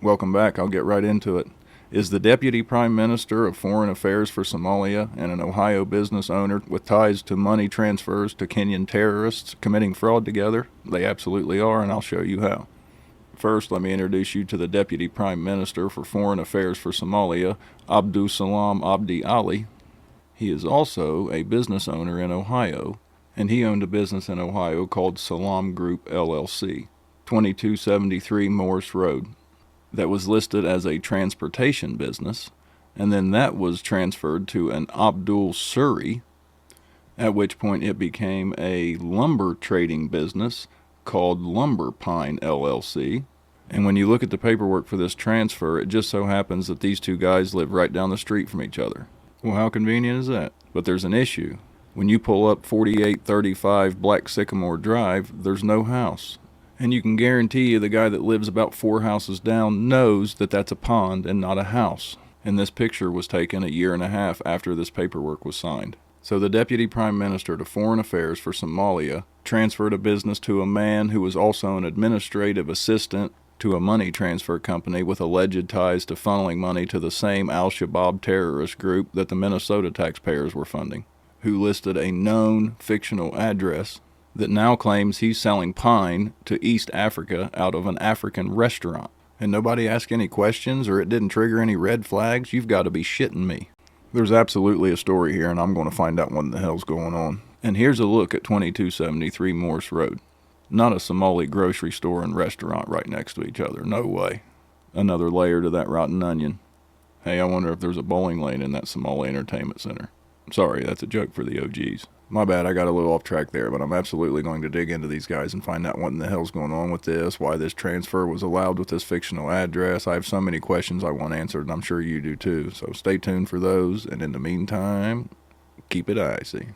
Welcome back. I'll get right into it. Is the Deputy Prime Minister of Foreign Affairs for Somalia and an Ohio business owner with ties to money transfers to Kenyan terrorists committing fraud together? They absolutely are, and I'll show you how. First, let me introduce you to the Deputy Prime Minister for Foreign Affairs for Somalia, Abdul Salam Abdi Ali. He is also a business owner in Ohio, and he owned a business in Ohio called Salam Group LLC, 2273 Morse Road, that was listed as a transportation business, and then that was transferred to an Abdul Suri, at which point it became a lumber trading business called Lumber Pine LLC. And when you look at the paperwork for this transfer, it just so happens that these two guys live right down the street from each other. Well, how convenient is that? But there's an issue. When you pull up 4835 Black Sycamore Drive, there's no house. And you can guarantee you the guy that lives about 4 houses down knows that that's a pond and not a house. And this picture was taken a year and a half after this paperwork was signed. So the Deputy Prime Minister to Foreign Affairs for Somalia transferred a business to a man who was also an administrative assistant to a money transfer company with alleged ties to funneling money to the same Shabaab terrorist group that the Minnesota taxpayers were funding, who listed a known fictional address that now claims he's selling pine to East Africa out of an African restaurant. And nobody asked any questions, or it didn't trigger any red flags? You've got to be shitting me. There's absolutely a story here, and I'm going to find out what the hell's going on. And here's a look at 2273 Morse Road. Not a Somali grocery store and restaurant right next to each other. No way. Another layer to that rotten onion. Hey, I wonder if there's a bowling lane in that Somali entertainment center. Sorry, that's a joke for the OGs. My bad, I got a little off track there, but I'm absolutely going to dig into these guys and find out what in the hell's going on with this, why this transfer was allowed with this fictional address. I have so many questions I want answered, and I'm sure you do too. So stay tuned for those, and in the meantime, keep it icy.